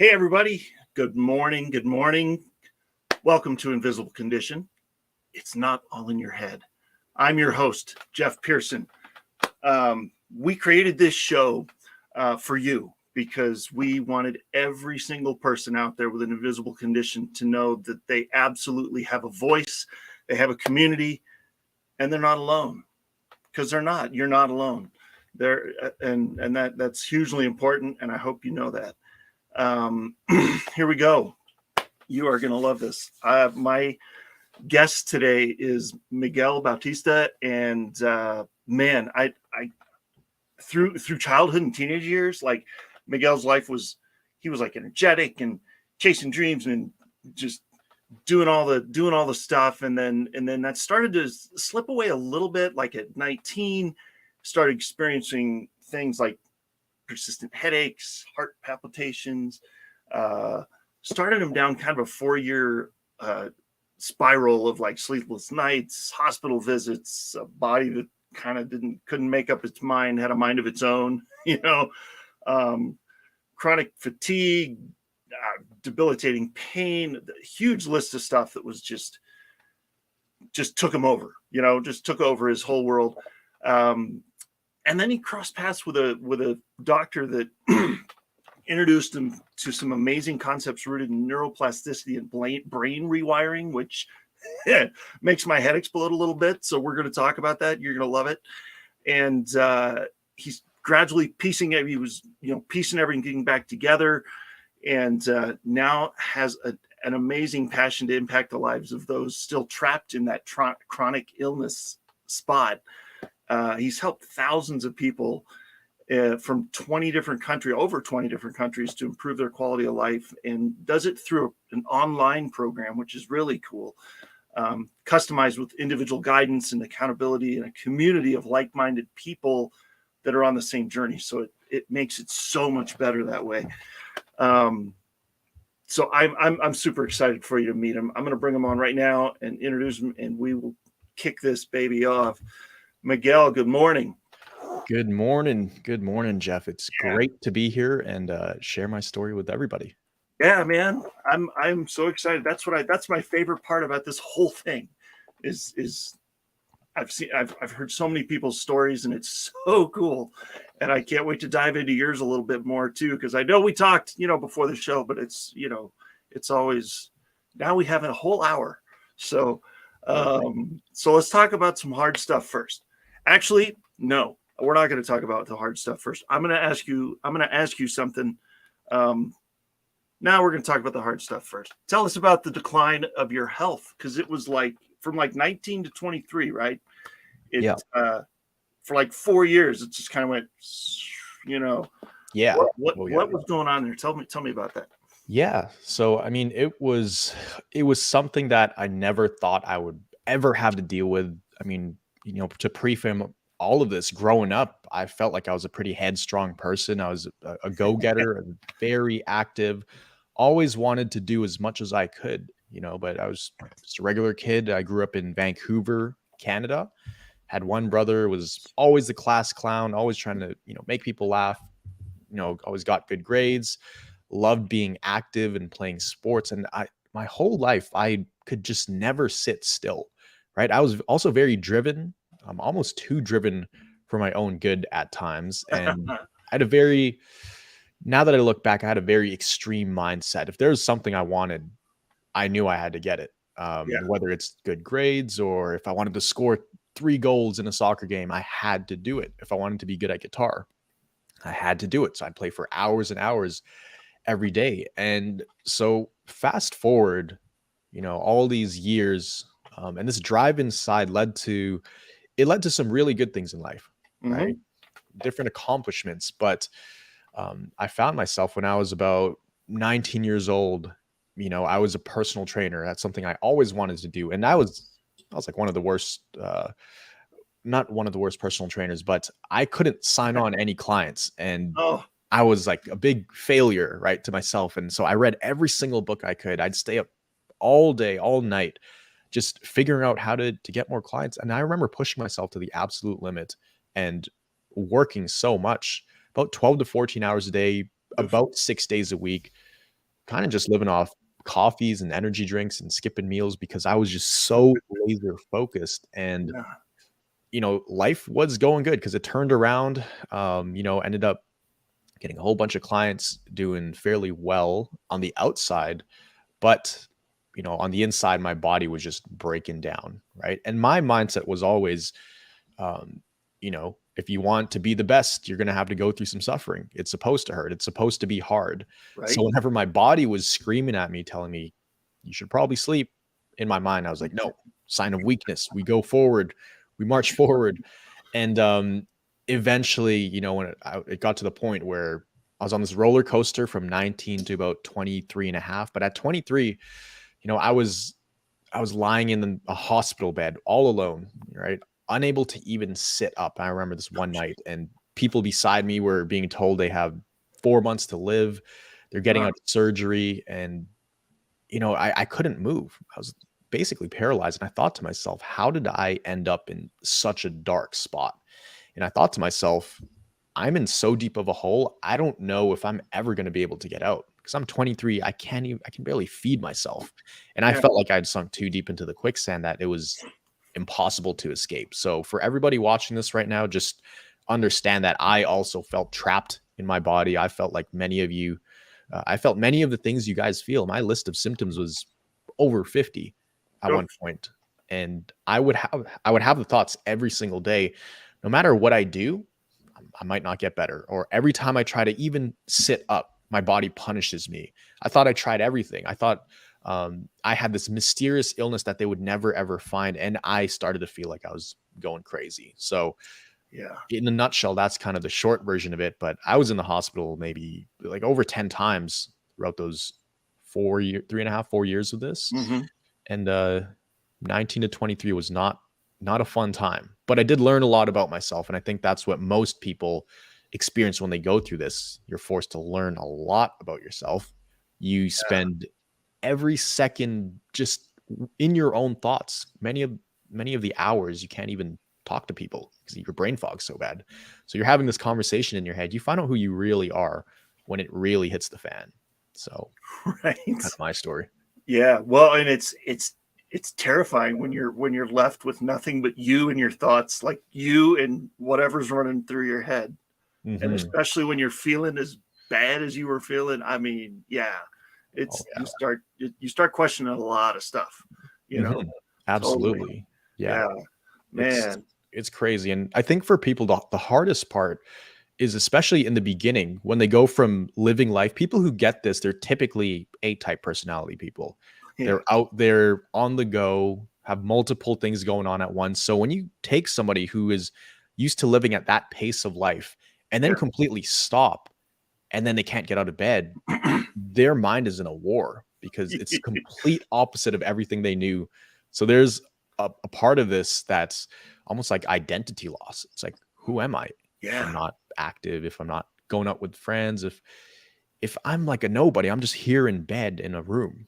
Hey, everybody. Good morning. Good morning. Welcome to Invisible Condition. It's not all in your head. I'm your host, Jeff Pearson. We created this show for you because we wanted every single person out there with an invisible condition to know that they absolutely have a voice, they have a community, and they're not alone. Because they're not. You're not alone. That's hugely important, and I hope you know that. Here we go. You are going to love this. My guest today is Miguel Bautista, and man, I through childhood and teenage years, like Miguel's life he was like energetic and chasing dreams and just doing all the stuff, and then that started to slip away a little bit. Like at 19, started experiencing things like persistent headaches, heart palpitations, started him down kind of a 4-year spiral of like sleepless nights, hospital visits, a body that kind of couldn't make up its mind, had a mind of its own, chronic fatigue, debilitating pain, huge list of stuff that was just took him over, just took over his whole world. And then he crossed paths with a doctor that introduced him to some amazing concepts rooted in neuroplasticity and brain rewiring, which makes my head explode a little bit. So we're going to talk about that. You're going to love it. And he's gradually piecing everything back together, and now has an amazing passion to impact the lives of those still trapped in that chronic illness spot. He's helped thousands of people from over 20 different countries to improve their quality of life, and does it through an online program, which is really cool, customized with individual guidance and accountability and a community of like-minded people that are on the same journey. So it makes it so much better that way. So I'm super excited for you to meet him. I'm going to bring him on right now and introduce him, and we will kick this baby off. Miguel, good morning. Good morning. Good morning, Jeff. It's great to be here and share my story with everybody. Yeah, man. I'm so excited. That's my favorite part about this whole thing is I've heard so many people's stories, and it's so cool. And I can't wait to dive into yours a little bit more too, because I know we talked, before the show, but it's always, now we have a whole hour. So let's talk about some hard stuff first. Actually, no, we're not going to talk about the hard stuff first. I'm going to ask you something. Now we're going to talk about the hard stuff first. Tell us about the decline of your health, because it was like from like 19 to 23, right? Yeah. For like 4 years, it just kind of went, Yeah. What was going on there? Tell me about that. Yeah. So, I mean, it was something that I never thought I would ever have to deal with. I mean, to preframe all of this, growing up, I felt like I was a pretty headstrong person. I was a go-getter, very active, always wanted to do as much as I could, but I was just a regular kid. I grew up in Vancouver, Canada, had one brother, was always the class clown, always trying to, make people laugh, always got good grades, loved being active and playing sports. And my whole life, I could just never sit still, right? I was also very driven. I'm almost too driven for my own good at times. And now that I look back, I had a very extreme mindset. If there was something I wanted, I knew I had to get it. Whether it's good grades or if I wanted to score 3 goals in a soccer game, I had to do it. If I wanted to be good at guitar, I had to do it. So I'd play for hours and hours every day. And so fast forward, all these years, and this drive inside led to some really good things in life, right? Different accomplishments. But I found myself when I was about 19 years old, I was a personal trainer. That's something I always wanted to do. And I was like one of the worst, not one of the worst personal trainers, but I couldn't sign on any clients. And I was like a big failure, right, to myself. And so I read every single book I could. I'd stay up all day, all night, just figuring out how to get more clients. And I remember pushing myself to the absolute limit and working so much, about 12 to 14 hours a day, about 6 days a week, kind of just living off coffees and energy drinks and skipping meals because I was just so laser focused. And, Yeah. life was going good because it turned around, ended up getting a whole bunch of clients, doing fairly well on the outside. But, on the inside, my body was just breaking down. Right. And my mindset was always, um, if you want to be the best, you're going to have to go through some suffering. It's supposed to hurt. It's supposed to be hard. So Right. whenever my body was screaming at me, telling me, you should probably sleep, in my mind, I was like, no, sign of weakness. We go forward, we march forward. And eventually, it got to the point where I was on this roller coaster from 19 to about 23 and a half. But at 23, I was lying in a hospital bed all alone, right? Unable to even sit up. I remember this one night, and people beside me were being told they have 4 months to live. They're getting out of surgery, and I couldn't move. I was basically paralyzed, and I thought to myself, how did I end up in such a dark spot? And I thought to myself, I'm in so deep of a hole. I don't know if I'm ever going to be able to get out because I'm 23. I can barely feed myself. And I Yeah. felt like I'd sunk too deep into the quicksand that it was impossible to escape. So for everybody watching this right now, just understand that I also felt trapped in my body. I felt like many of you, I felt many of the things you guys feel. My list of symptoms was over 50 at one point. And I would have the thoughts every single day, no matter what I do, I might not get better. Or every time I try to even sit up, my body punishes me. I thought I tried everything. I thought I had this mysterious illness that they would never, ever find. And I started to feel like I was going crazy. So Yeah. in a nutshell, that's kind of the short version of it. But I was in the hospital maybe like over 10 times throughout those 3.5, 4 years of this. Mm-hmm. And 19 to 23 was not a fun time, but I did learn a lot about myself. And I think that's what most people experience when they go through this. You're forced to learn a lot about yourself. You spend every second just in your own thoughts. Many of the hours you can't even talk to people because your brain fog's so bad. So you're having this conversation in your head. You find out who you really are when it really hits the fan. So Right. kind of my story. Yeah. Well, and it's terrifying when you're left with nothing but you and your thoughts, like you and whatever's running through your head. And especially when you're feeling as bad as you were feeling. I mean, yeah, it's you start questioning a lot of stuff, Absolutely. Totally. Yeah. Man. It's crazy. And I think for people, the hardest part is especially in the beginning when they go from living life. People who get this, they're typically A-type personality people. Yeah. They're out there on the go, have multiple things going on at once. So when you take somebody who is used to living at that pace of life and then completely stop, and then they can't get out of bed, their mind is in a war because it's complete opposite of everything they knew. So there's a part of this that's almost like identity loss. It's like, who am I? If I'm not active, if I'm not going out with friends, if I'm like a nobody, I'm just here in bed in a room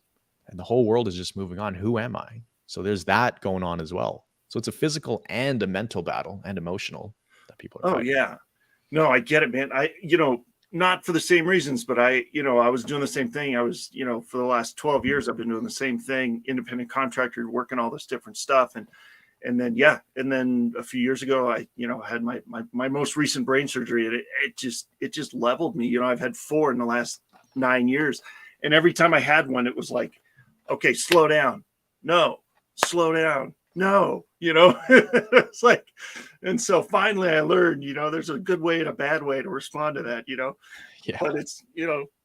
and the whole world is just moving on. Who am I? So there's that going on as well. So it's a physical and a mental battle and emotional that people are fighting. Yeah. No, I get it, man. Not for the same reasons, but I was doing the same thing. I was, for the last 12 years, I've been doing the same thing, independent contractor, working all this different stuff. And then a few years ago, I had my most recent brain surgery, and it just leveled me. I've had 4 in the last 9 years, and every time I had one, it was like, okay, slow down, no, slow down, no, it's like, and so finally I learned, there's a good way and a bad way to respond to that, but it's,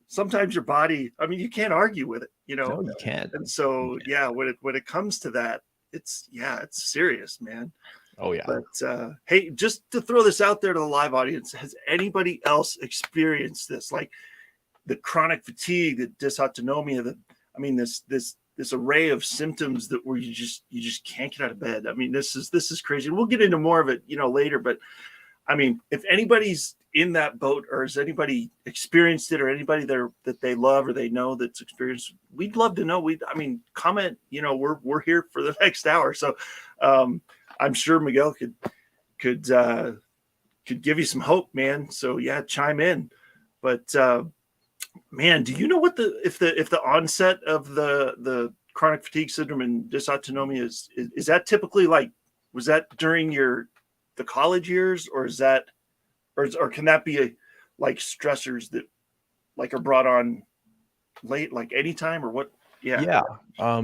sometimes your body, I mean, you can't argue with it, No, you can't. and so when it comes to that, it's serious, man. Oh yeah. But hey, just to throw this out there to the live audience, has anybody else experienced this, like the chronic fatigue, the dysautonomia, this array of symptoms that where you just can't get out of bed? I mean, this is crazy. We'll get into more of it, later, but I mean, if anybody's in that boat, or has anybody experienced it, or anybody there that they love or they know that's experienced, we'd love to know. Comment, we're here for the next hour. So I'm sure Miguel could give you some hope, man. So yeah, chime in. But Man, do you know what if the onset of the chronic fatigue syndrome and dysautonomia is that typically like, was that during the college years, or is that, or can that be like stressors that like are brought on late, like anytime, or what? Yeah. Yeah.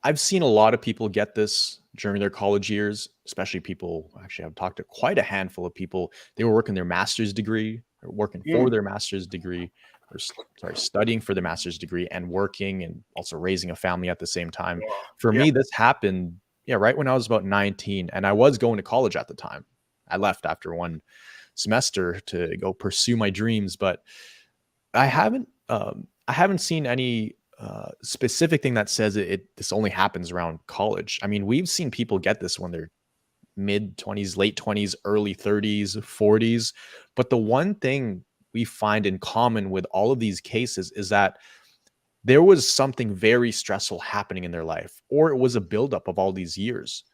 I've seen a lot of people get this during their college years, especially people. Actually, I've talked to quite a handful of people. They were working their master's degree, or working for Mm. their master's degree, or sorry, studying for their master's degree and working and also raising a family at the same time. Oh, For yeah. me, this happened, yeah, right when I was about 19, and I was going to college at the time. I left after one semester to go pursue my dreams, but I haven't seen any specific thing that says this only happens around college. I mean, we've seen people get this when they're mid 20s, late 20s, early 30s, 40s. But the one thing we find in common with all of these cases is that there was something very stressful happening in their life, or it was a buildup of all these years.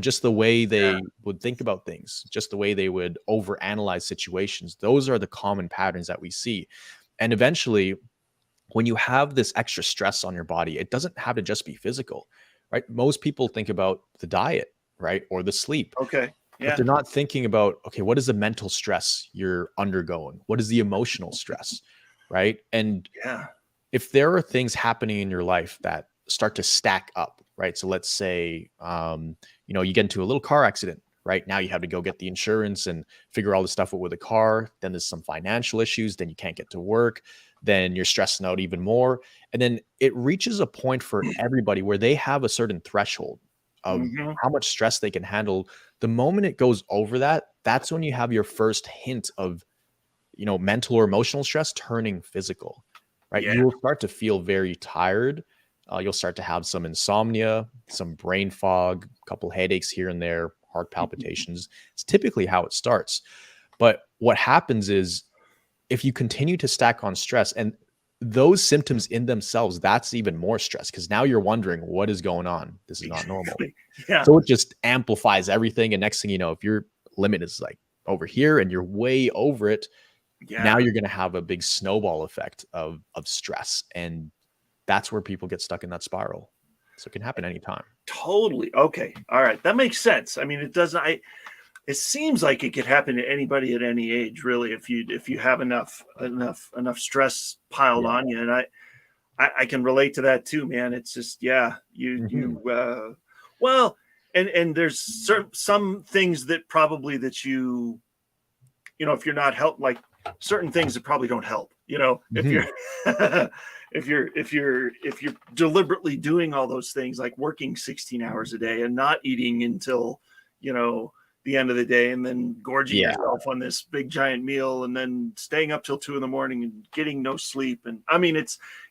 Just the way Yeah. they would think about things, just the way they would overanalyze situations. Those are the common patterns that we see. And eventually, when you have this extra stress on your body, it doesn't have to just be physical, right? Most people think about the diet, right? Or the sleep, Okay. but Yeah. they're not thinking about, okay, what is the mental stress you're undergoing? What is the emotional stress, right? And Yeah. if there are things happening in your life that start to stack up, right? So let's say, you get into a little car accident, right? Now you have to go get the insurance and figure all the stuff out with the car. Then there's some financial issues. Then you can't get to work. Then you're stressing out even more. And then it reaches a point for everybody where they have a certain threshold of Hmm. how much stress they can handle. The moment it goes over that, that's when you have your first hint of, mental or emotional stress turning physical, right? Yeah. You will start to feel very tired. You'll start to have some insomnia, some brain fog, a couple headaches here and there, heart palpitations. It's typically how it starts. But what happens is if you continue to stack on stress and those symptoms in themselves, that's even more stress because now you're wondering what is going on. This is not normal. Exactly. Yeah. So it just amplifies everything. And next thing you know, if your limit is like over here and you're way over it, now Yeah. you're going to have a big snowball effect of stress, and that's where people get stuck in that spiral. So it can happen anytime. Totally. Okay. All right. That makes sense. I mean, it doesn't. It seems like it could happen to anybody at any age, really, if you have enough stress piled Yeah. on you. And I can relate to that too, man. It's just, yeah, Mhm. well, and there's some things that probably that if you're not help, like certain things that probably don't help, if Mhm. you're if you're deliberately doing all those things, like working 16 hours a day and not eating until, you know, the end of the day, and then gorging Yeah. yourself on this big giant meal, and then staying up till 2 a.m. and getting no sleep. And I mean,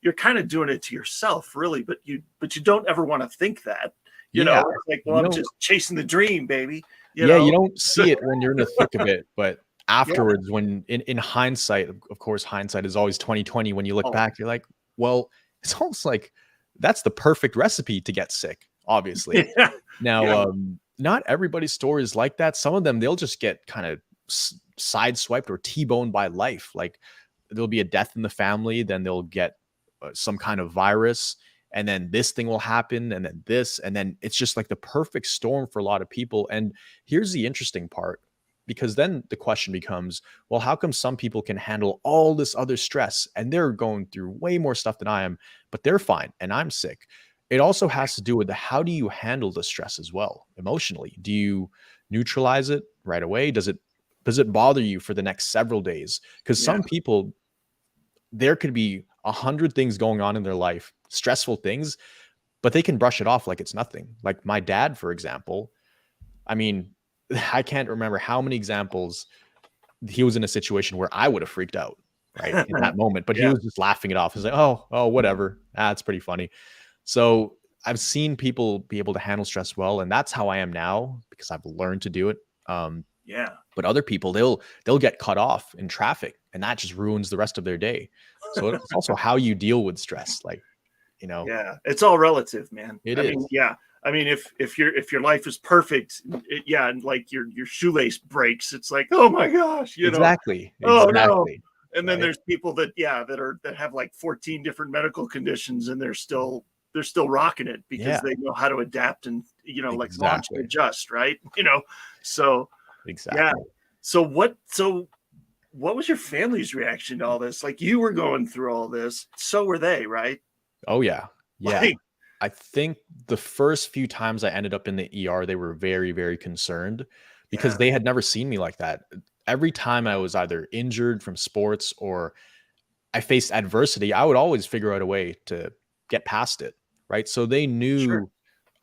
you're kind of doing it to yourself, really, but you don't ever want to think that, Yeah. it's like, well, You I'm don't just chasing the dream, baby, Yeah, you don't see it when you're in the thick of it, but Yeah. afterwards when in hindsight, of course, hindsight is always 2020. When you look Oh, back, you're like, well, it's almost like that's the perfect recipe to get sick, obviously. yeah. Now, Yeah. not everybody's story is like that. Some of them, they'll just get kind of sideswiped or T-boned by life. Like there'll be a death in the family, then they'll get some kind of virus, and then this thing will happen, and then this, and then it's just like the perfect storm for a lot of people. And here's the interesting part, because then the question becomes, well, how come some people can handle all this other stress and they're going through way more stuff than I am, but they're fine and I'm sick? It also has to do with how do you handle the stress as well emotionally? Do you neutralize it right away? Does it bother you for the next several days? Because Yeah. some people, there could be 100 things going on in their life, stressful things, but they can brush it off like it's nothing. Like my dad, for example, I mean, I can't remember how many examples he was in a situation where I would have freaked out, right, in that moment, but he Yeah. was just laughing it off. He's like, oh, whatever. It's pretty funny. So I've seen people be able to handle stress well, and that's how I am now because I've learned to do it. Yeah. But other people, they'll get cut off in traffic, and that just ruins the rest of their day. So it's also how you deal with stress. Like, Yeah. It's all relative, man. it I mean, is. yeah. I mean, if your life is perfect, yeah, and like your shoelace breaks, it's like, oh my gosh, Exactly. oh no, Exactly. And then right? there's people that have like 14 different medical conditions, and they're still rocking it because Yeah, they know how to adapt and, like launch and exactly. adjust, right? So yeah. Exactly. So what was your family's reaction to all this? Like, you were going through all this, so were they, right? Oh yeah. Yeah. Like, I think the first few times I ended up in the ER, they were very, very concerned because yeah, they had never seen me like that. Every time I was either injured from sports or I faced adversity, I would always figure out a way to get past it. Right. So they sure. knew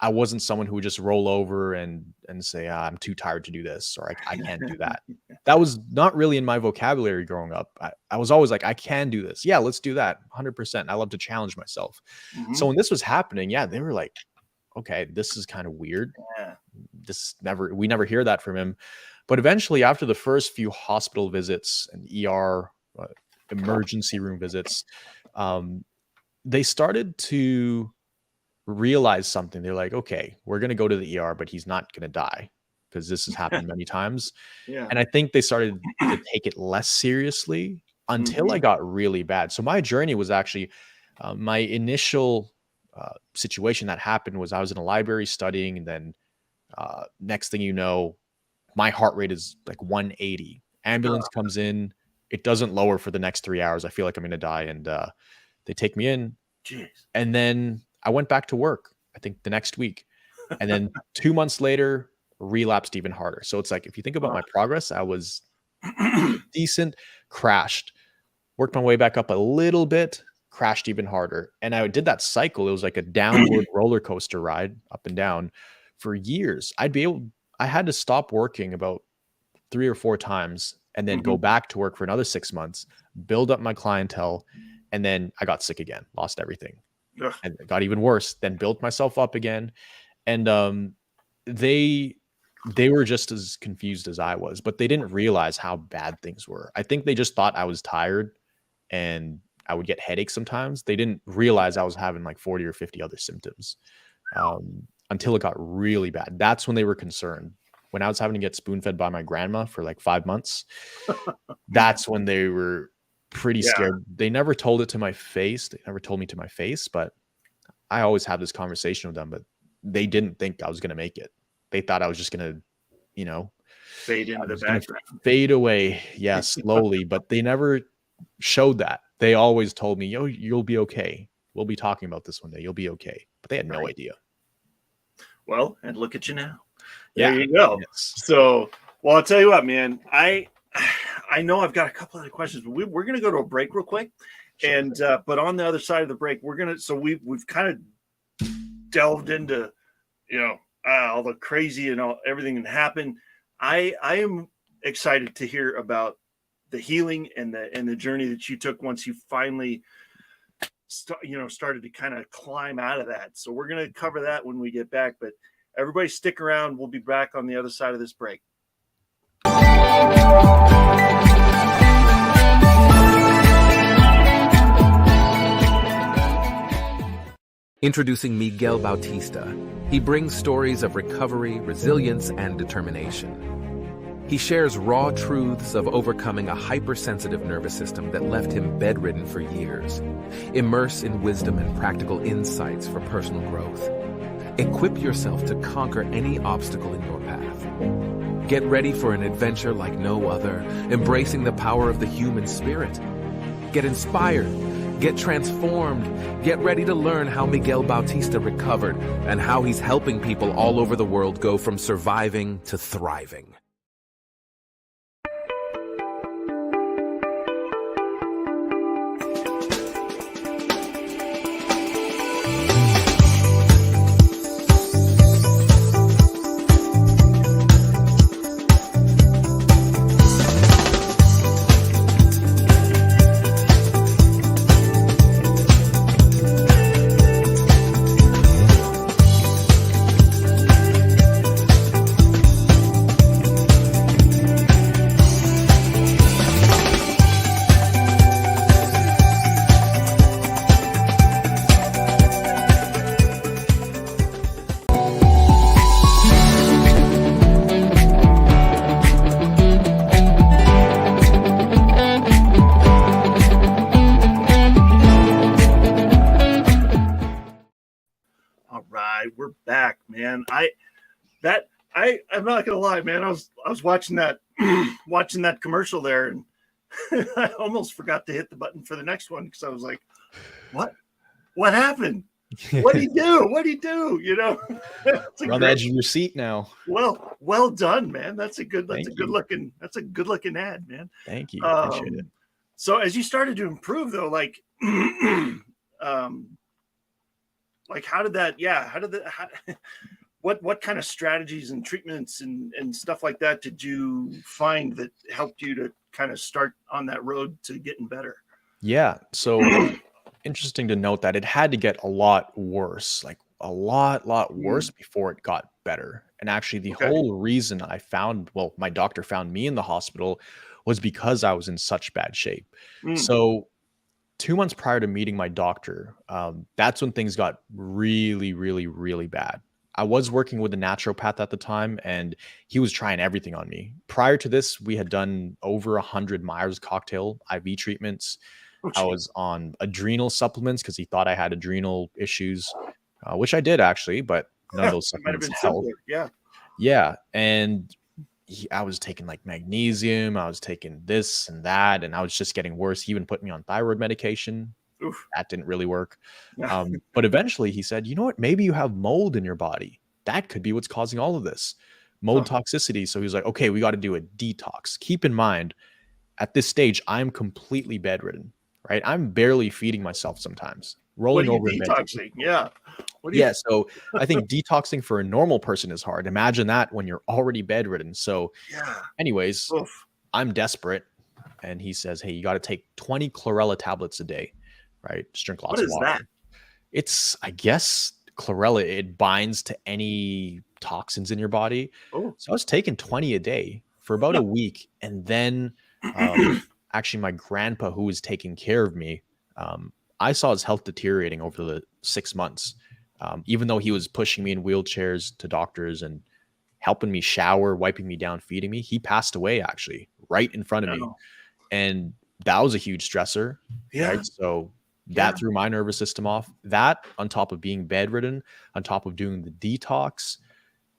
I wasn't someone who would just roll over and say, I'm too tired to do this, or I can't do that. That was not really in my vocabulary growing up. I was always like, I can do this. Yeah, let's do that. 100%. I love to challenge myself. Mhm. So when this was happening, yeah, they were like, okay, this is kind of weird. Yeah. We never hear that from him. But eventually, after the first few hospital visits and ER emergency room visits, they started to realize something. They're like, okay, we're going to go to the ER, but he's not going to die because this has happened many times. Yeah. And I think they started to take it less seriously until I got really bad. So my journey was actually my initial situation that happened was I was in a library studying, and then next thing you know, my heart rate is like 180. Ambulance comes in. It doesn't lower for the next 3 hours. I feel like I'm going to die. And they take me in. Jeez. And then I went back to work, I think the next week. And then 2 months later, relapsed even harder. So it's like, if you think about my progress, I was decent, crashed, worked my way back up a little bit, crashed even harder. And I did that cycle. It was like a downward roller coaster ride up and down for years. I had to stop working about 3 or 4 times and then go back to work for another 6 months, build up my clientele. And then I got sick again, lost everything. Ugh. And it got even worse, then built myself up again. And they were just as confused as I was, but they didn't realize how bad things were. I think they just thought I was tired and I would get headaches sometimes. They didn't realize I was having like 40 or 50 other symptoms until it got really bad. That's when they were concerned. When I was having to get spoon-fed by my grandma for like 5 months, that's when they were pretty scared. They never told it to my face. They never told me to my face, but I always have this conversation with them, but they didn't think I was going to make it. They thought I was just going to, fade into the background, fade away. Yeah. Slowly, but they never showed that. They always told me, you'll be okay. We'll be talking about this one day. You'll be okay. But they had no idea. Well, and look at you now. Yeah. There you go. Yes. So, well, I'll tell you what, man, I know I've got a couple other questions, but we're going to go to a break real quick. Sure. And, but on the other side of the break, we've kind of delved into, all the crazy and everything that happened. I am excited to hear about the healing and the journey that you took once you finally started to kind of climb out of that. So we're going to cover that when we get back, but everybody stick around. We'll be back on the other side of this break. Introducing Miguel Bautista. He brings stories of recovery, resilience, and determination. He shares raw truths of overcoming a hypersensitive nervous system that left him bedridden for years. Immerse in wisdom and practical insights for personal growth. Equip yourself to conquer any obstacle in your path. Get ready for an adventure like no other, embracing the power of the human spirit. Get inspired. Get transformed. Get ready to learn how Miguel Bautista recovered and how he's helping people all over the world go from surviving to thriving. back, man. I'm not gonna lie, man. I was watching that watching that commercial there, and I almost forgot to hit the button for the next one because I was like, what happened? What do you do? What do you do? You know, You're on the edge of your seat now. Well done, man. That's a good Thank you. looking ad, man. Thank you. Appreciate it. So as you started to improve though, like like how did that what kind of strategies and treatments and stuff like that did you find that helped you to kind of start on that road to getting better? Yeah. So interesting to note that it had to get a lot worse, like a lot worse before it got better. And actually the whole reason my doctor found me in the hospital was because I was in such bad shape. So 2 months prior to meeting my doctor, that's when things got really, really, really bad. I was working with a naturopath at the time, and he was trying everything on me. Prior to this, we had done over 100 Myers cocktail IV treatments. I was on adrenal supplements because he thought I had adrenal issues, which I did actually, but none of those supplements helped. Yeah. And I was taking like magnesium, I was taking this and that, and I was just getting worse. He even put me on thyroid medication. Oof. That didn't really work. But eventually he said, you know what, maybe you have mold in your body. That could be what's causing all of this mold toxicity. So he was like, okay, we got to do a detox. Keep in mind, at this stage, I'm completely bedridden, right? I'm barely feeding myself sometimes. Rolling over detoxing. So I think detoxing for a normal person is hard. Imagine that when you're already bedridden. So anyways, I'm desperate. And he says, hey, you got to take 20 chlorella tablets a day, right? Just drink lots of water. What is that? It's, I guess, chlorella. It binds to any toxins in your body. So I was taking 20 a day for about a week. And then actually my grandpa, who was taking care of me, I saw his health deteriorating over the 6 months. Even though he was pushing me in wheelchairs to doctors and helping me shower, wiping me down, feeding me, he passed away actually right in front of me. And that was a huge stressor. Right? So that threw my nervous system off. That on top of being bedridden, on top of doing the detox,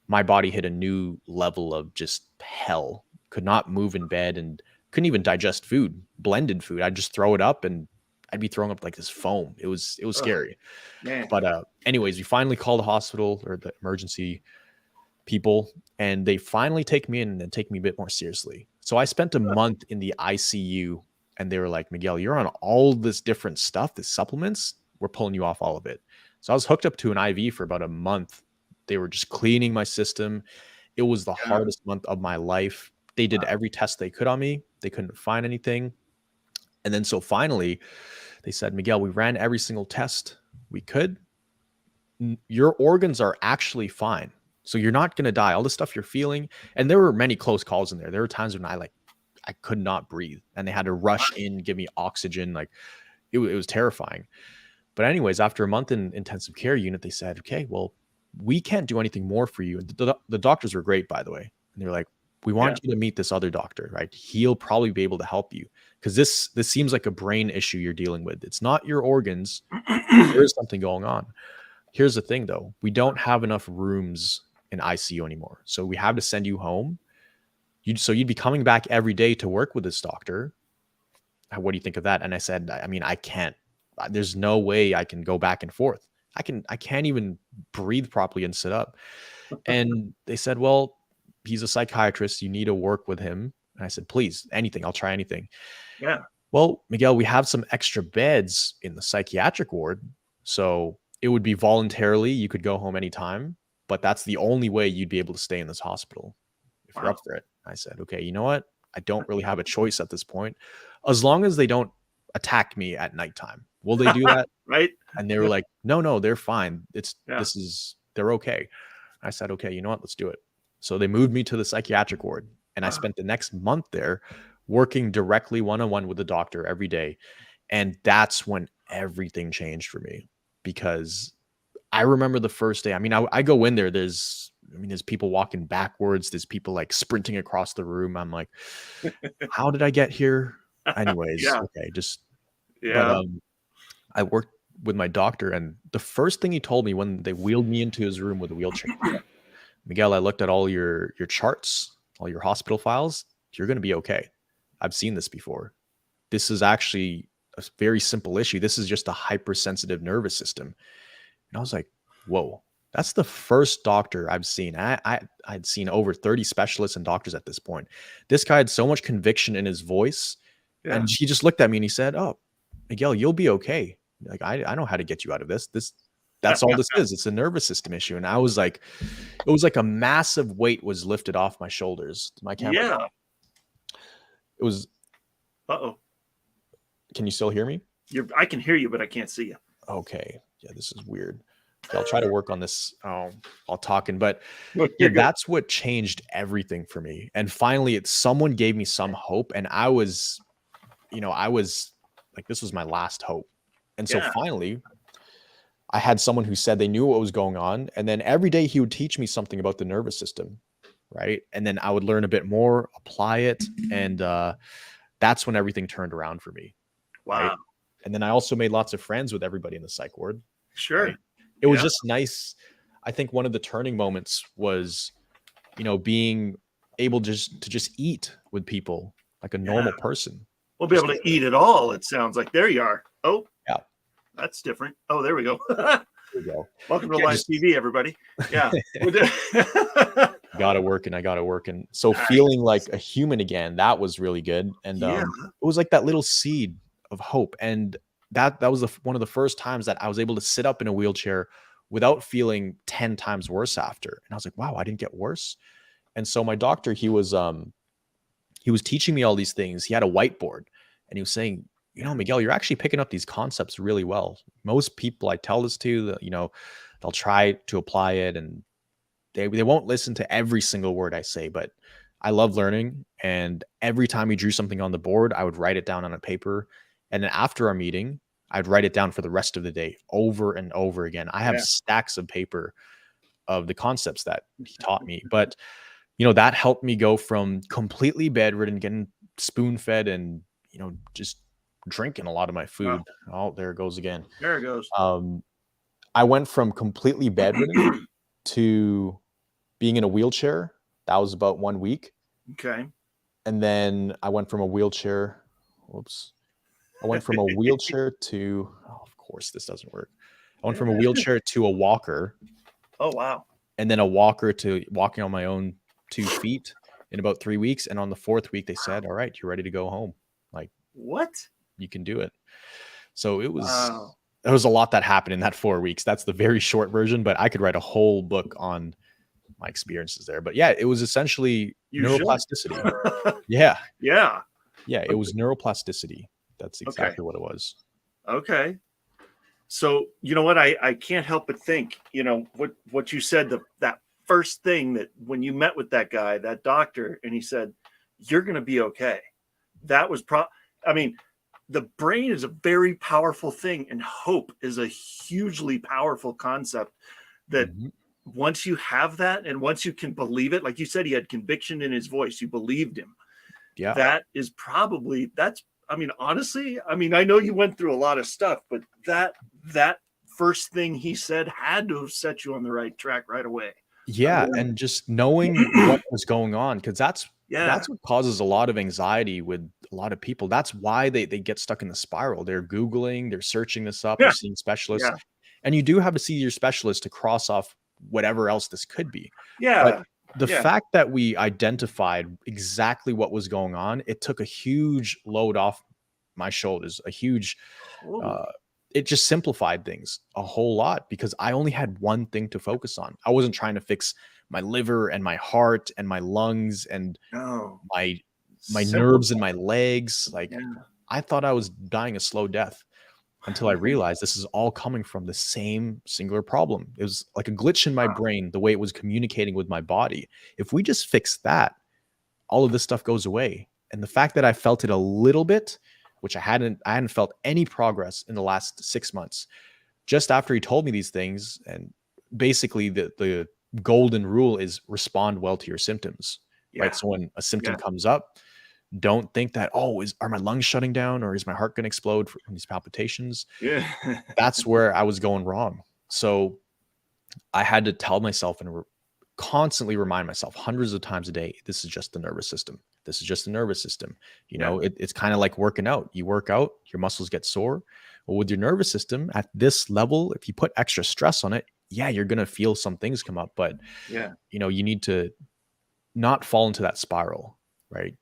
my body hit a new level of just hell. Could not move in bed and couldn't even digest food, blended food. I'd just throw it up and I'd be throwing up like this foam. It was scary. But anyways, we finally called the hospital or the emergency people, and they finally take me in and take me a bit more seriously. So I spent a month in the ICU, and they were like, Miguel, you're on all this different stuff, this supplements, we're pulling you off all of it. So I was hooked up to an IV for about a month. They were just cleaning my system. It was the hardest month of my life. They did every test they could on me. They couldn't find anything. And then so finally they said, Miguel, we ran every single test we could. Your organs are actually fine. So you're not going to die. All the stuff you're feeling. And there were many close calls in there. There were times when I could not breathe and they had to rush in, give me oxygen. Like it was terrifying. But anyways, after a month in intensive care unit, they said, okay, well, we can't do anything more for you. And the doctors were great, by the way. And they were like, we want you to meet this other doctor, right? He'll probably be able to help you because this seems like a brain issue you're dealing with. It's not your organs. There is something going on. Here's the thing, though. We don't have enough rooms in ICU anymore. So we have to send you home. So you'd be coming back every day to work with this doctor. What do you think of that? And I said, I mean, I can't. There's no way I can go back and forth. I can't even breathe properly and sit up. And they said, well, he's a psychiatrist. You need to work with him. And I said, please, anything. I'll try anything. Yeah. Well, Miguel, we have some extra beds in the psychiatric ward. So it would be voluntarily. You could go home anytime, but that's the only way you'd be able to stay in this hospital if you're up for it. I said, okay, you know what? I don't really have a choice at this point. As long as they don't attack me at nighttime. Will they do that? Right. And they were like, no, they're fine. They're okay. I said, okay, you know what? Let's do it. So they moved me to the psychiatric ward, and I spent the next month there working directly one-on-one with the doctor every day. And that's when everything changed for me, because I remember the first day. I mean, I go in there, there's people walking backwards. There's people like sprinting across the room. I'm like, how did I get here? Anyways, okay, but I worked with my doctor, and the first thing he told me when they wheeled me into his room with a wheelchair, Miguel, I looked at all your charts, all your hospital files. You're going to be okay. I've seen this before. This is actually a very simple issue. This is just a hypersensitive nervous system. And I was like, whoa, that's the first doctor I've seen. I'd seen over 30 specialists and doctors at this point. This guy had so much conviction in his voice. Yeah. And he just looked at me and he said, oh, Miguel, you'll be okay. Like, I know how to get you out of this. That's all this is. It's a nervous system issue. And I was like, it was like a massive weight was lifted off my shoulders. My camera. Yeah. It was. Uh-oh. Can you still hear me? I can hear you, but I can't see you. Okay. Yeah, this is weird. Okay, I'll try to work on this. I'll talking, but Look, yeah, that's what changed everything for me. And finally, someone gave me some hope, and I was like, this was my last hope. And so finally, I had someone who said they knew what was going on, and then every day he would teach me something about the nervous system, right? And then I would learn a bit more, apply it, and that's when everything turned around for me. Wow. Right? And then I also made lots of friends with everybody in the psych ward. Sure. Right? It was just nice. I think one of the turning moments was, being able to just eat with people like a normal person. We'll be able to eat it all, it sounds like. There you are. Oh, yeah. That's different. Oh, there we go. There we go. Welcome to live TV, everybody. Yeah. Got to work, and I got to work. And so feeling like a human again, that was really good. And it was like that little seed of hope. And that was one of the first times that I was able to sit up in a wheelchair without feeling 10 times worse after. And I was like, wow, I didn't get worse. And so my doctor, he was teaching me all these things. He had a whiteboard, and he was saying, Miguel, you're actually picking up these concepts really well. Most people I tell this to, they'll try to apply it, and they won't listen to every single word I say, but I love learning. And every time he drew something on the board, I would write it down on a paper. And then after our meeting, I'd write it down for the rest of the day over and over again. I have stacks of paper of the concepts that he taught me. But, that helped me go from completely bedridden, getting spoon-fed, and, just drinking a lot of my food. Wow. Oh, there it goes again. There it goes. I went from completely bedridden to being in a wheelchair. That was about 1 week. Okay. And then I went from a wheelchair. I went from a wheelchair to, of course, this doesn't work. I went from a wheelchair to a walker. Oh, wow. And then a walker to walking on my own 2 feet in about 3 weeks. And on the 4th week, they said, all right, you're ready to go home. Like, what? You can do it. So it was, there was a lot that happened in that 4 weeks. That's the very short version, but I could write a whole book on my experiences there. But yeah, it was essentially neuroplasticity. Yeah. It was neuroplasticity. That's exactly what it was. Okay. So, you know what? I can't help but think, what you said, that first thing that when you met with that guy, that doctor, and he said, you're going to be okay. That was the brain is a very powerful thing, and hope is a hugely powerful concept that once you have that, and once you can believe it, like you said, he had conviction in his voice, you believed him. Yeah. That is probably, honestly, I know you went through a lot of stuff, but that first thing he said had to have set you on the right track right away. Yeah. And just knowing what was going on, because that's what causes a lot of anxiety with a lot of people. That's why they get stuck in the spiral. They're Googling, they're searching this up, they're seeing specialists. Yeah. And you do have to see your specialist to cross off whatever else this could be. Yeah. But the fact that we identified exactly what was going on, it took a huge load off my shoulders, a huge, it just simplified things a whole lot, because I only had one thing to focus on. I wasn't trying to fix my liver and my heart and my lungs and my nerves and my legs. Like, I thought I was dying a slow death until I realized this is all coming from the same singular problem. It was like a glitch in my brain, the way it was communicating with my body. If we just fix that, all of this stuff goes away. And the fact that I felt it a little bit, which I hadn't felt any progress in the last 6 months, just after he told me these things. And basically the golden rule is respond well to your symptoms, right? So when a symptom comes up, Don't think that, oh, are my lungs shutting down or is my heart going to explode from these palpitations? Yeah. That's where I was going wrong. So I had to tell myself and constantly remind myself hundreds of times a day, this is just the nervous system. This is just the nervous system. You know, it's kind of like working out. You work out, your muscles get sore. Well, with your nervous system at this level, if you put extra stress on it, yeah, you're going to feel some things come up, but Yeah. you know, you need to not fall into that spiral, right?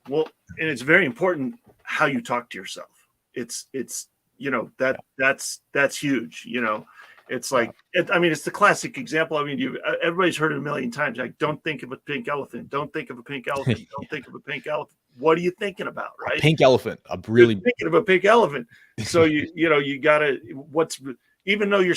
Well, and it's very important how you talk to yourself. It's, you know, that's huge. You know, it's like, I mean, it's the classic example. I mean, everybody's heard it a million times. Like, don't think of a pink elephant. Don't think of a pink elephant. Don't think of a pink elephant. What are you thinking about? Right? A pink elephant. You're thinking of a pink elephant. So you know, you gotta, even though you're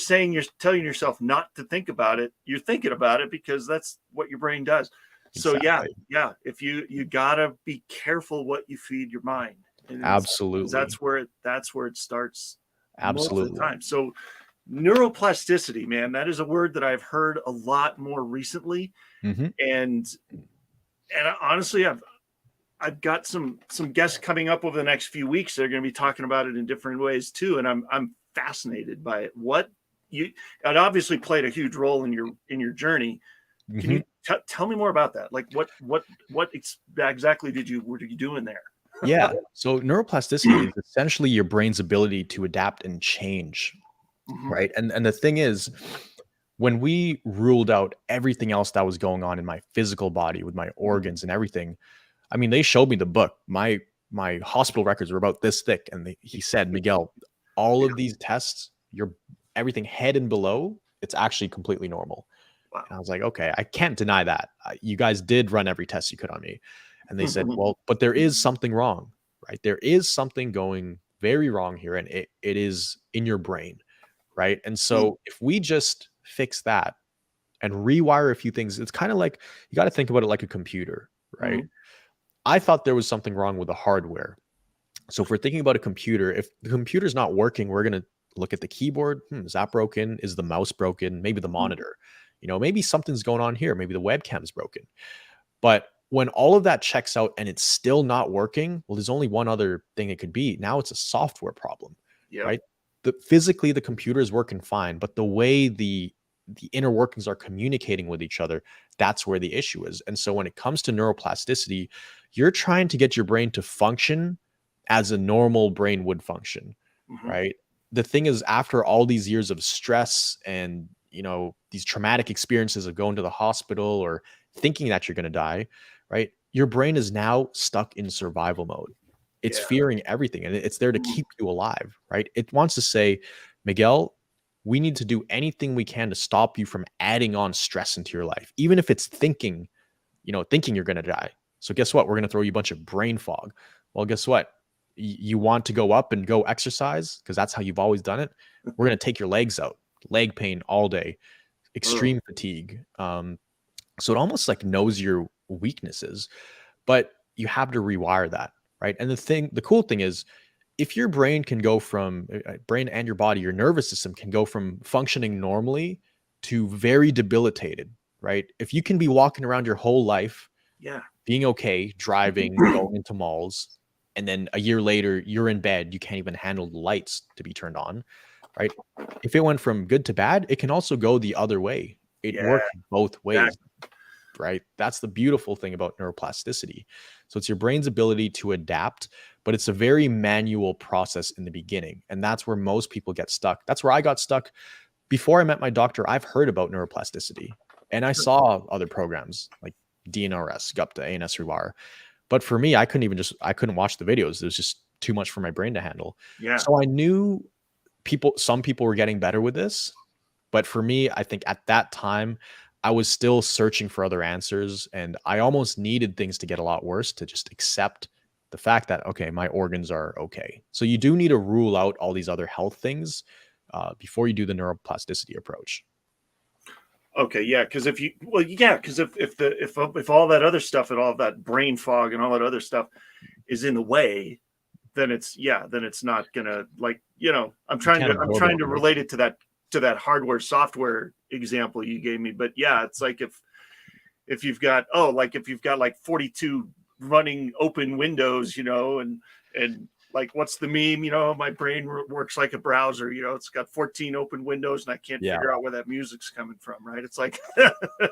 telling yourself not to think about it, you're thinking about it because that's what your brain does. So Exactly. yeah. If you gotta be careful what you feed your mind. And Absolutely. that's where it starts. Absolutely. Most of the time. So neuroplasticity, man, that is a word that I've heard a lot more recently. Mm-hmm. And honestly, I've got some guests coming up over the next few weeks. They're going to be talking about it in different ways too. And I'm fascinated by it. It obviously played a huge role in your journey. Can you tell me more about that? Like what exactly were you doing there? Yeah. So neuroplasticity is essentially your brain's ability to adapt and change, right? And the thing is, when we ruled out everything else that was going on in my physical body with my organs and everything, I mean, they showed me the book. My hospital records were about this thick, and he said, Miguel, all of these tests, everything head and below, it's actually completely normal. Wow. And I was like, okay, I can't deny that. You guys did run every test you could on me. And they said, well, but there is something wrong, right? There is something going very wrong here, and it is in your brain, right? And so if we just fix that and rewire a few things, it's kind of like, you got to think about it like a computer, right? I thought there was something wrong with the hardware. So if we're thinking about a computer, if the computer's not working, we're going to look at the keyboard. Is that broken? Is the mouse broken? Maybe the monitor. You know, maybe something's going on here. Maybe the webcam's broken. But when all of that checks out and it's still not working, well, there's only one other thing it could be. Now it's a software problem, right? Physically, the computer is working fine, but the way the inner workings are communicating with each other, that's where the issue is. And so when it comes to neuroplasticity, you're trying to get your brain to function as a normal brain would function, right? The thing is, after all these years of stress and, you know, these traumatic experiences of going to the hospital or thinking that you're going to die, right? Your brain is now stuck in survival mode. It's fearing everything, and it's there to keep you alive, right? It wants to say, Miguel, we need to do anything we can to stop you from adding on stress into your life, even if it's thinking you're going to die. So guess what? We're going to throw you a bunch of brain fog. Well, guess what? You want to go up and go exercise because that's how you've always done it. We're going to take your legs out, leg pain all day, extreme fatigue. So it almost like knows your weaknesses, but you have to rewire that, right? And the cool thing is, if your brain can go from brain and your body, your nervous system can go from functioning normally to very debilitated, right? If you can be walking around your whole life, being okay, driving, going into malls, and then a year later you're in bed, you can't even handle the lights to be turned on, right? If it went from good to bad, it can also go the other way. It works both ways, right? That's the beautiful thing about neuroplasticity. So it's your brain's ability to adapt, but it's a very manual process in the beginning. And that's where most people get stuck. That's where I got stuck. Before I met my doctor, I've heard about neuroplasticity and I saw other programs like DNRS, Gupta, ANS Rewire. But for me, I couldn't watch the videos. It was just too much for my brain to handle. So I knew some people were getting better with this. But for me, I think at that time, I was still searching for other answers, and I almost needed things to get a lot worse to just accept the fact that, okay, my organs are okay. So you do need to rule out all these other health things before you do the neuroplasticity approach. Okay, yeah, because if all that other stuff and all that brain fog and all that other stuff is in the way, then it's not gonna, like, you know, I'm trying to relate it to that hardware software example you gave me. But yeah, it's like if you've got like 42 running open windows, and like, what's the meme? My brain works like a browser. It's got 14 open windows, and I can't figure out where that music's coming from. Right? It's like,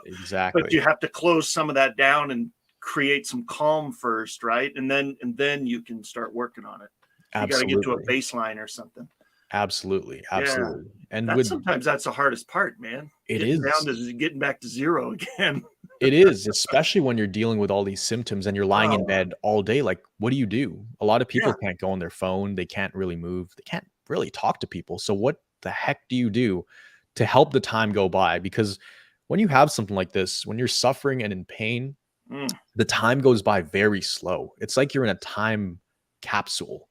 Exactly. but you have to close some of that down and create some calm first, right? And then you can start working on it. You got to get to a baseline or something. Absolutely. Yeah. And sometimes that's the hardest part, man. Getting back to zero again. It is, especially when you're dealing with all these symptoms and you're lying in bed all day. Like, what do you do? A lot of people can't go on their phone. They can't really move. They can't really talk to people. So what the heck do you do to help the time go by? Because when you have something like this, when you're suffering and in pain, the time goes by very slow. It's like you're in a time capsule.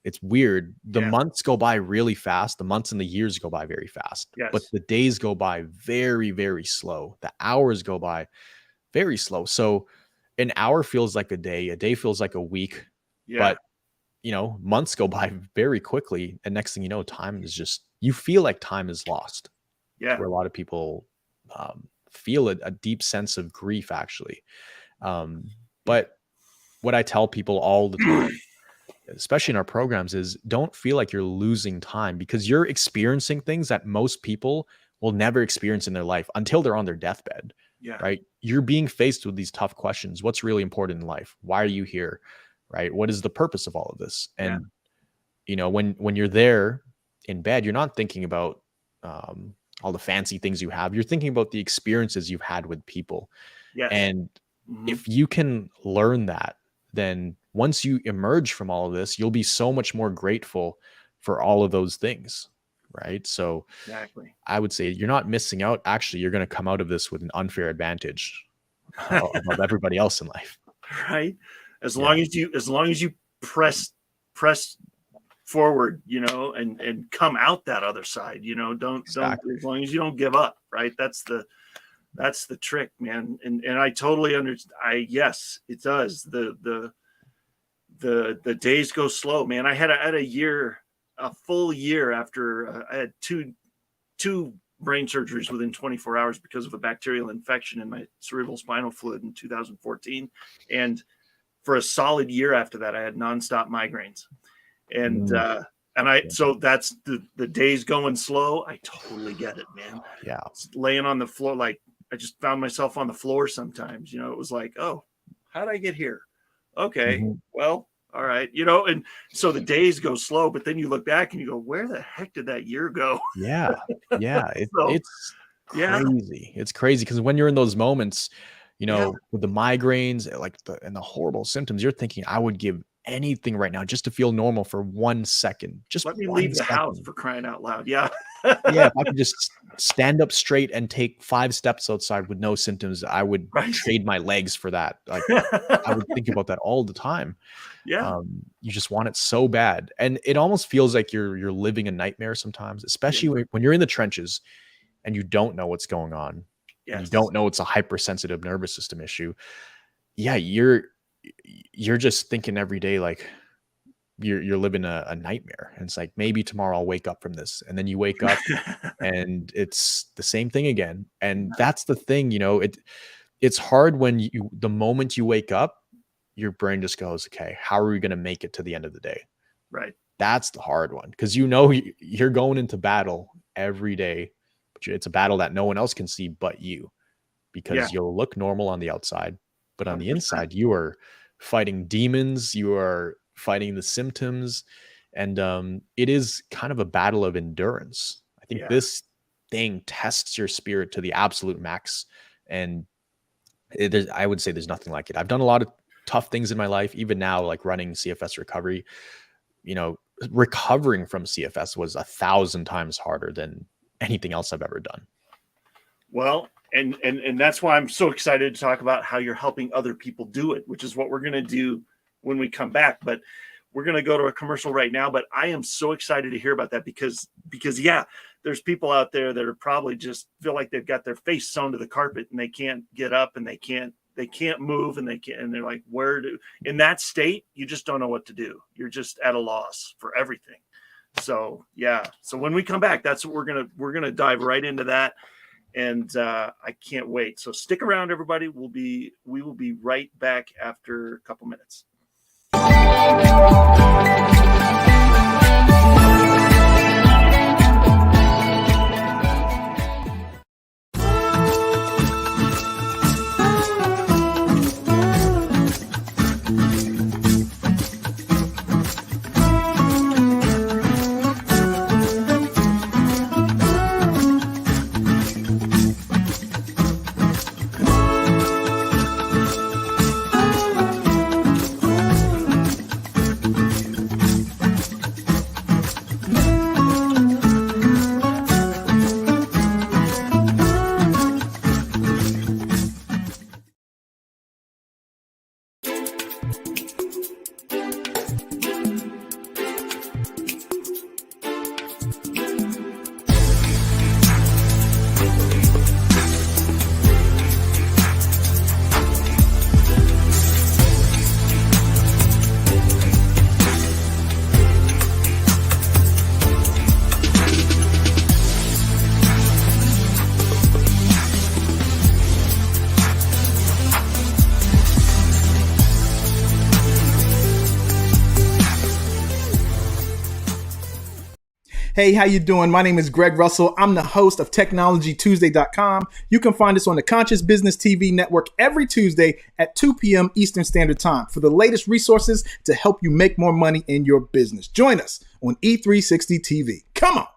It's weird. The months go by really fast. The months and the years go by very fast. Yes. But the days go by very, very slow. The hours go by very slow. So an hour feels like a day feels like a week. Yeah. But, months go by very quickly. And next thing you know, time is just, you feel like time is lost. Yeah. Where a lot of people feel a deep sense of grief, actually. But what I tell people all the time, especially in our programs, is don't feel like you're losing time, because you're experiencing things that most people will never experience in their life until they're on their deathbed. Yeah. Right. You're being faced with these tough questions. What's really important in life? Why are you here? Right. What is the purpose of all of this? And, when you're there in bed, you're not thinking about all the fancy things you have. You're thinking about the experiences you've had with people. Yes. And if you can learn that, then once you emerge from all of this, you'll be so much more grateful for all of those things. Right. So exactly. I would say you're not missing out. Actually, you're going to come out of this with an unfair advantage above everybody else in life. Right. As long as you press forward, and come out that other side, don't, as long as you don't give up. Right. That's the trick, man. And I totally understand. Yes, it does. The days go slow, man. I had a full year after I had two brain surgeries within 24 hours because of a bacterial infection in my cerebral spinal fluid in 2014. And for a solid year after that, I had nonstop migraines. And, so that's the days going slow. I totally get it, man. Yeah. Laying on the floor, like, I just found myself on the floor sometimes. It was like, oh, how did I get here? Okay, well, all right, and so the days go slow, but then you look back and you go, where the heck did that year go? Yeah. It's crazy. It's crazy because when you're in those moments, with the migraines, and the horrible symptoms, you're thinking, I would give anything right now just to feel normal for 1 second. Just let me leave the house, for crying out loud. Yeah. Yeah. If I could just stand up straight and take 5 steps outside with no symptoms, I would trade my legs for that. Like, I would think about that all the time. Yeah. You just want it so bad. And it almost feels like you're living a nightmare sometimes, especially when you're in the trenches and you don't know what's going on. Yes. You don't know it's a hypersensitive nervous system issue. Yeah. You're just thinking every day, like, you're living a nightmare. And it's like, maybe tomorrow I'll wake up from this. And then you wake up and it's the same thing again. And that's the thing, it's hard when the moment you wake up, your brain just goes, okay, how are we going to make it to the end of the day? Right. That's the hard one. Cause you're going into battle every day, but it's a battle that no one else can see but you, because you'll look normal on the outside, but on the inside, you are fighting demons. You are fighting the symptoms. And it is kind of a battle of endurance. I think this thing tests your spirit to the absolute max. And I would say there's nothing like it. I've done a lot of tough things in my life, even now, like running CFS recovery. Recovering from CFS was 1,000 times harder than anything else I've ever done. Well, and that's why I'm so excited to talk about how you're helping other people do it, which is what we're going to do when we come back. But we're going to go to a commercial right now. But I am so excited to hear about that because there's people out there that are probably just feel like they've got their face sewn to the carpet and they can't get up and they can't move and they're like, in that state, you just don't know what to do. You're just at a loss for everything. So, yeah. So when we come back, that's what we're going to dive right into that. And I can't wait. So stick around, everybody. We will be right back after a couple minutes. Hey, how you doing? My name is Greg Russell. I'm the host of TechnologyTuesday.com. You can find us on the Conscious Business TV network every Tuesday at 2 p.m. Eastern Standard Time for the latest resources to help you make more money in your business. Join us on E360 TV. Come on.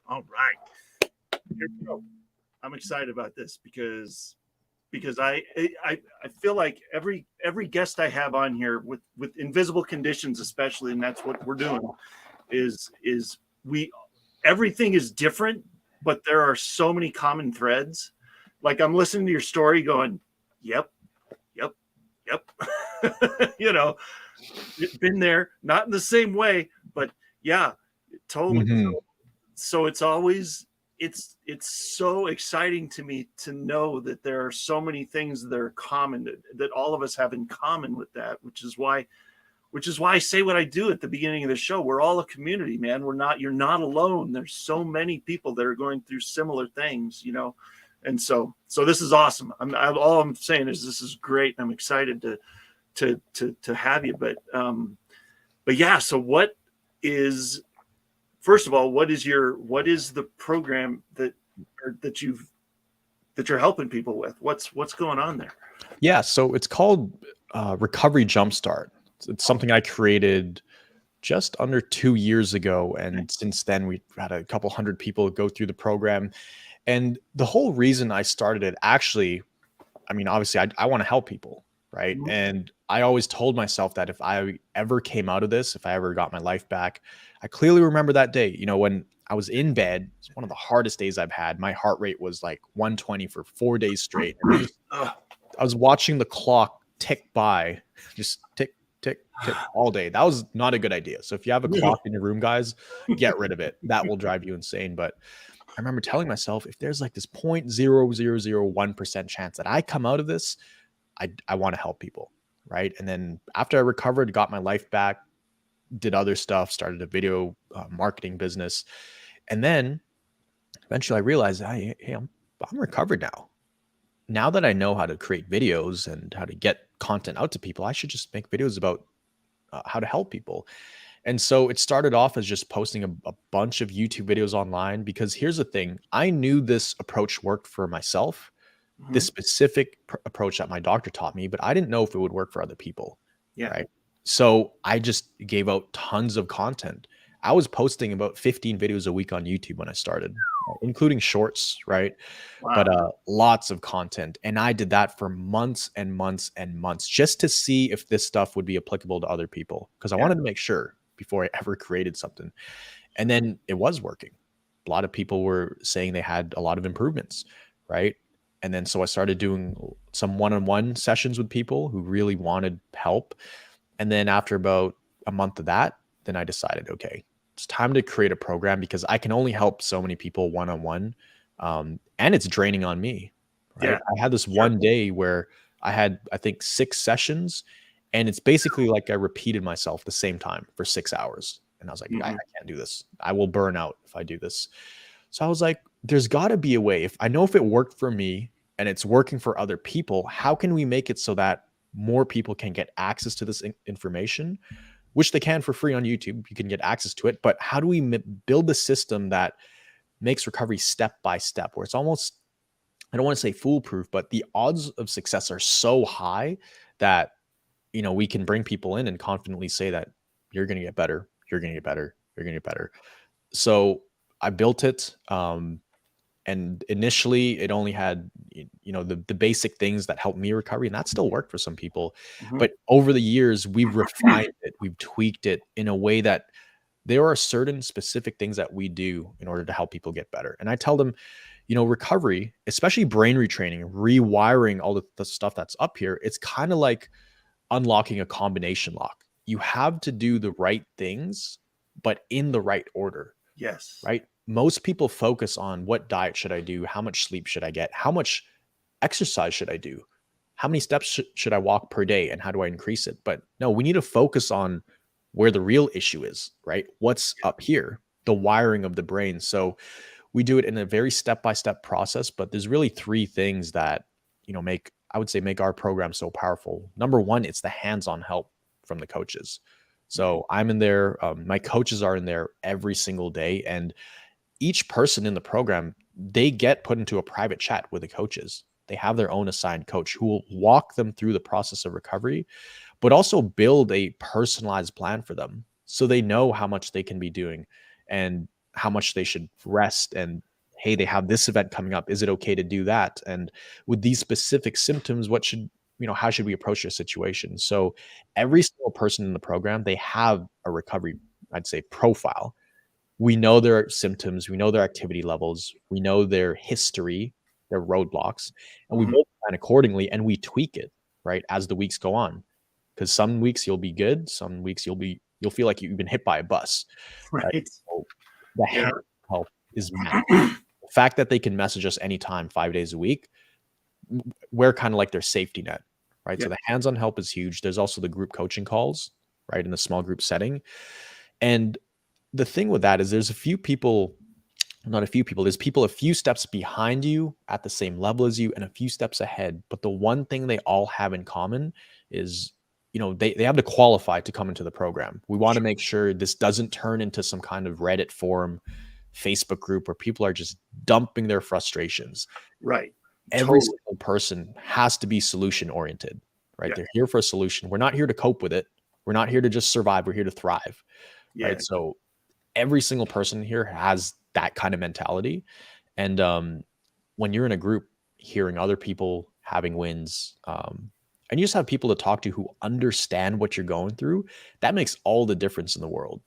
All right, here we go. I'm excited about this because I feel like every guest I have on here with invisible conditions, especially, and that's what we're doing, is everything is different, but there are so many common threads. Like I'm listening to your story, going, yep, you know, been there, not in the same way, but yeah, totally. Mm-hmm. So it's always. It's so exciting to me to know that there are so many things that are common that all of us have in common with that, which is why I say what I do at the beginning of the show. We're all a community, man. You're not alone. There's so many people that are going through similar things, you know? And so this is awesome. All I'm saying is this is great. I'm excited to have you, but yeah. So first of all, what is the program that you're helping people with? What's going on there? Yeah, so it's called Recovery Jumpstart. It's something I created just under 2 years ago, and since then we've had a couple hundred people go through the program. And the whole reason I started it, actually, I mean, obviously, I want to help people, right? Mm-hmm. And I always told myself that if I ever came out of this, if I ever got my life back, I clearly remember that day, you know, when I was in bed. It's one of the hardest days I've had. My heart rate was like 120 for 4 days straight. And I was watching the clock tick by, just tick, tick, tick all day. That was not a good idea. So if you have a clock in your room, guys, get rid of it. That will drive you insane. But I remember telling myself, if there's like this 0.0001% chance that I come out of this, I want to help people, right? And then after I recovered, got my life back, did other stuff, started a video marketing business. And then eventually I realized, hey, I'm recovered now. Now that I know how to create videos and how to get content out to people, I should just make videos about how to help people. And so it started off as just posting a bunch of YouTube videos online, because here's the thing. I knew this approach worked for myself, this specific approach that my doctor taught me, but I didn't know if it would work for other people. Yeah. Right. So I just gave out tons of content. I was posting about 15 videos a week on YouTube when I started, including shorts, right? Wow. But lots of content. And I did that for months and months and months just to see if this stuff would be applicable to other people, because I wanted to make sure before I ever created something. And then it was working. A lot of people were saying they had a lot of improvements, right? And then so I started doing some one-on-one sessions with people who really wanted help. And then after about a month of that, then I decided, okay, it's time to create a program, because I can only help so many people one-on-one. And it's draining on me, right? Yeah. I had this one day where I had, I think, 6 sessions, and it's basically like I repeated myself the same time for 6 hours. And I was like, I can't do this. I will burn out if I do this. So I was like, there's got to be a way. If it worked for me and it's working for other people, how can we make it so that more people can get access to this information, which they can for free on YouTube. You can get access to it. But how do we build a system that makes recovery step by step, where it's almost, I don't want to say foolproof, but the odds of success are so high that, we can bring people in and confidently say that you're going to get better, you're going to get better, you're going to get better. So I built it. And initially it only had, the basic things that helped me recovery, and that still worked for some people. But over the years, we've refined it, we've tweaked it in a way that there are certain specific things that we do in order to help people get better. And I tell them, recovery, especially brain retraining, rewiring all the stuff that's up here, it's kind of like unlocking a combination lock. You have to do the right things, but in the right order. Yes. Right. Most people focus on what diet should I do? How much sleep should I get? How much exercise should I do? How many steps should I walk per day? And how do I increase it? But no, we need to focus on where the real issue is, right? What's up here, the wiring of the brain. So we do it in a very step-by-step process, but there's really 3 things that, make our program so powerful. Number 1, it's the hands-on help from the coaches. So I'm in there, my coaches are in there every single day, and each person in the program, they get put into a private chat with the coaches. They have their own assigned coach who will walk them through the process of recovery, but also build a personalized plan for them so they know how much they can be doing and how much they should rest. And hey, they have this event coming up. Is it okay to do that? And with these specific symptoms, how should we approach your situation? So every single person in the program, they have a recovery, I'd say, profile. We know their symptoms, we know their activity levels, we know their history, their roadblocks, and we build plan accordingly, and we tweak it, right, as the weeks go on. Because some weeks you'll be good, some weeks you'll feel like you've been hit by a bus. Right. So the hand help is massive. The fact that they can message us anytime, 5 days a week, we're kind of like their safety net, right? So the hands-on help is huge. There's also the group coaching calls, right, in the small group setting. And the thing with that is there's there's people a few steps behind you at the same level as you and a few steps ahead. But the one thing they all have in common is, they have to qualify to come into the program. We want to make sure this doesn't turn into some kind of Reddit forum, Facebook group where people are just dumping their frustrations. Right. Every single person has to be solution oriented, right? They're here for a solution. We're not here to cope with it. We're not here to just survive. We're here to thrive. Right. So every single person here has that kind of mentality. And when you're in a group, hearing other people having wins, and you just have people to talk to who understand what you're going through, that makes all the difference in the world.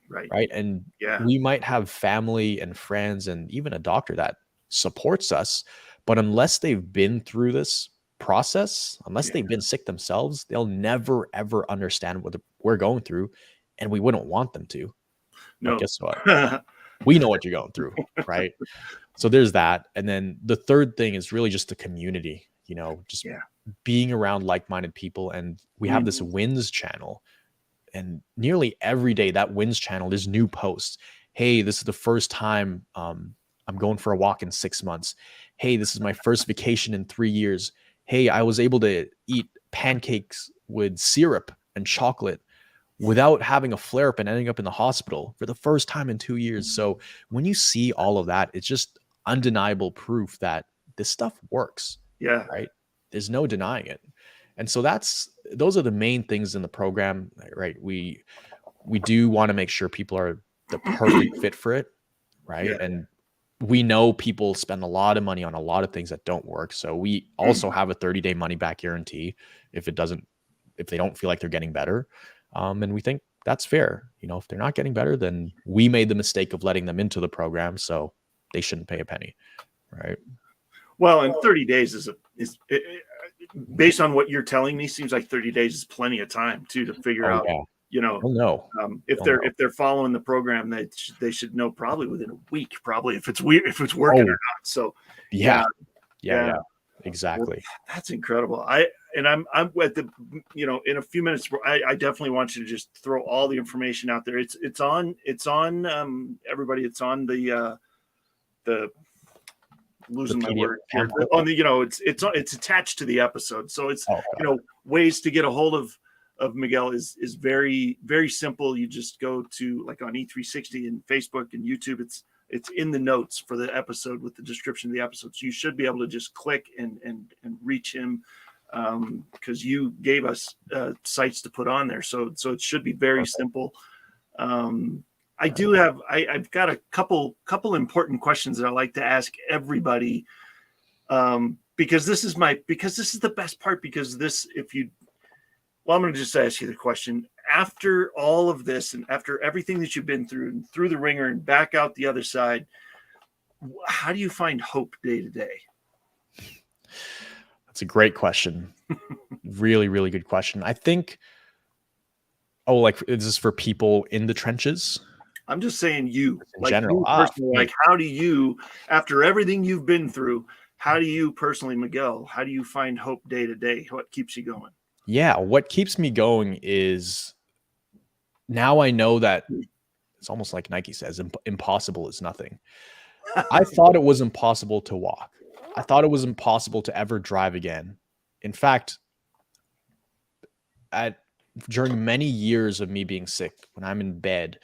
Right. And we might have family and friends and even a doctor that supports us, but unless they've been through this process, unless they've been sick themselves, they'll never, ever understand what we're going through. And we wouldn't want them to. No. But guess what? We know what you're going through, right? So there's that. And then the third thing is really just the community, just being around like-minded people. And we have this wins channel, and nearly every day that wins channel, there's new posts. Hey, this is the first time I'm going for a walk in 6 months. Hey, this is my first vacation in 3 years. Hey, I was able to eat pancakes with syrup and chocolate without having a flare up and ending up in the hospital for the first time in 2 years. So when you see all of that, it's just undeniable proof that this stuff works. Yeah. Right. There's no denying it. And so those are the main things in the program, right? We do want to make sure people are the perfect fit for it. Right. Yeah. And we know people spend a lot of money on a lot of things that don't work. So we also have a 30-day money back guarantee if they don't feel like they're getting better. And we think that's fair. If they're not getting better, then we made the mistake of letting them into the program, so they shouldn't pay a penny, right? Well, and 30 days is based on what you're telling me, seems like 30 days is plenty of time too to figure out. If they're following the program, they should know probably within a week, probably if it's working or not. So yeah, exactly. Well, that's incredible. and I'm at the, in a few minutes, I definitely want you to just throw all the information out there. It's on everybody. It's on the losing my word here. On the, it's attached to the episode. So it's, ways to get a hold of Miguel is very, very simple. You just go to like on E360 and Facebook and YouTube. It's in the notes for the episode with the description of the episode. So you should be able to just click and reach him, because you gave us sites to put on there. So it should be very simple. I've got a couple important questions that I like to ask everybody, because this is the best part, because I'm going to just ask you the question. After all of this and after everything that you've been through and through the ringer and back out the other side, how do you find hope day to day? That's a great question. Really, really good question. I think, is this for people in the trenches? I'm just saying in general. You personally, like, how do you, after everything you've been through, how do you personally, Miguel, how do you find hope day to day? What keeps you going? Yeah, what keeps me going is now I know that it's almost like Nike says, impossible is nothing. I thought it was impossible to walk. I thought it was impossible to ever drive again. In fact, during many years of me being sick, when I'm in bed,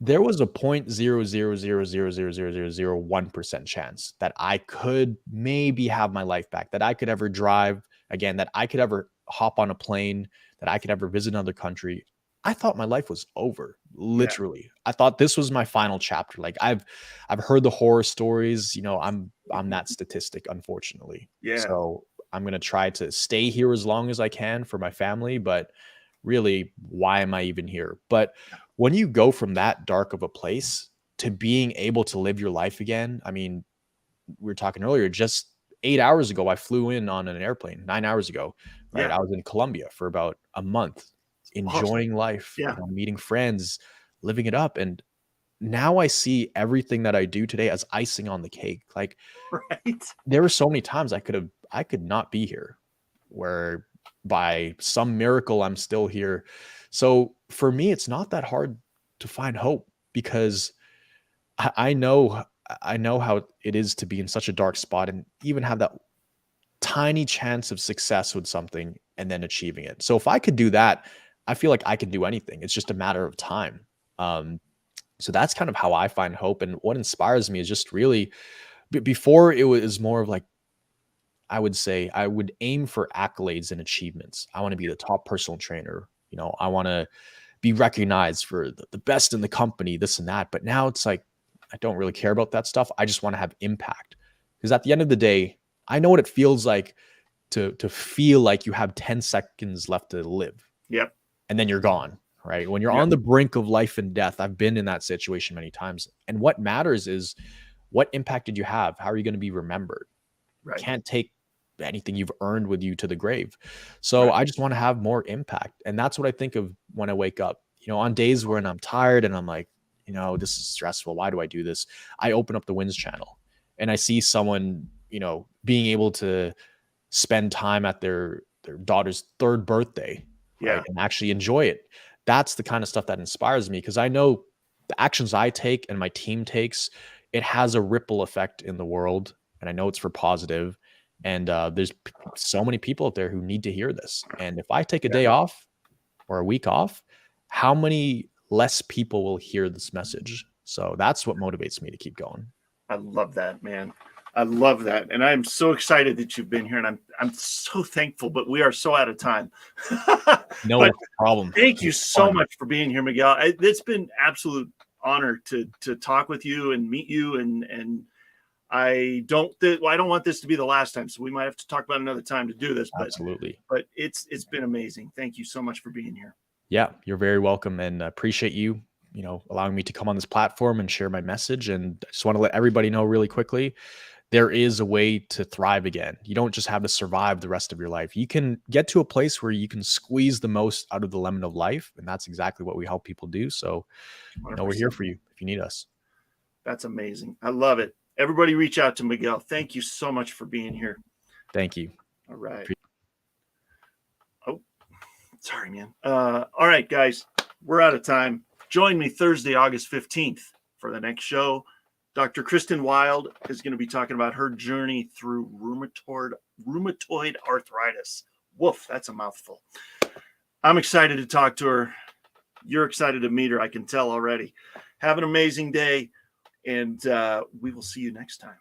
there was a 0.000000001% chance that I could maybe have my life back, that I could ever drive again, that I could ever hop on a plane, that I could ever visit another country. I thought my life was over, literally. Yeah. I thought this was my final chapter. Like I've heard the horror stories, I'm that statistic, unfortunately. Yeah. So I'm going to try to stay here as long as I can for my family, but really, why am I even here? But when you go from that dark of a place to being able to live your life again, I mean, we were talking earlier, just 8 hours ago, I flew in on an airplane. 9 hours ago, right? Yeah. I was in Colombia for about a month, enjoying life, meeting friends, living it up. And now I see everything that I do today as icing on the cake. Like, right. There were so many times I could not be here, where by some miracle I'm still here. So for me, it's not that hard to find hope, because I know how it is to be in such a dark spot and even have that tiny chance of success with something and then achieving it. So if I could do that, I feel like I can do anything. It's just a matter of time. So that's kind of how I find hope. And what inspires me is just really, before it was more of like, I would say I would aim for accolades and achievements. I want to be the top personal trainer. I want to be recognized for the best in the company, this and that. But now it's like, I don't really care about that stuff. I just want to have impact, because at the end of the day, I know what it feels like to feel like you have 10 seconds left to live. Yep. And then you're gone, right? When you're on the brink of life and death, I've been in that situation many times. And what matters is, what impact did you have? How are you going to be remembered? Right. You can't take anything you've earned with you to the grave. So I just want to have more impact. And that's what I think of when I wake up, on days when I'm tired and I'm like, this is stressful. Why do I do this? I open up the Wins channel and I see someone, being able to spend time at their daughter's 3rd birthday, right? And actually enjoy it. That's the kind of stuff that inspires me, because I know the actions I take and my team takes, it has a ripple effect in the world. And I know it's for positive. And there's so many people out there who need to hear this. And if I take a day off or a week off, how many less people will hear this message? So that's what motivates me to keep going. I love that, man. I love that. And I'm so excited that you've been here, and I'm so thankful, but we are so out of time. No problem. Thank you so much for being here, Miguel. It's been absolute honor to talk with you and meet you. And I don't want this to be the last time, so we might have to talk about another time to do this. Absolutely. But it's been amazing. Thank you so much for being here. Yeah, you're very welcome, and appreciate you, allowing me to come on this platform and share my message. And I just want to let everybody know really quickly, there is a way to thrive again. You don't just have to survive the rest of your life. You can get to a place where you can squeeze the most out of the lemon of life. And that's exactly what we help people do. So, we're here for you if you need us. That's amazing. I love it. Everybody reach out to Miguel. Thank you so much for being here. Thank you. All right. Sorry, man. All right, guys, we're out of time. Join me Thursday, August 15th for the next show. Dr. Kristen Wild is going to be talking about her journey through rheumatoid arthritis. Woof, that's a mouthful. I'm excited to talk to her. You're excited to meet her, I can tell already. Have an amazing day, and we will see you next time.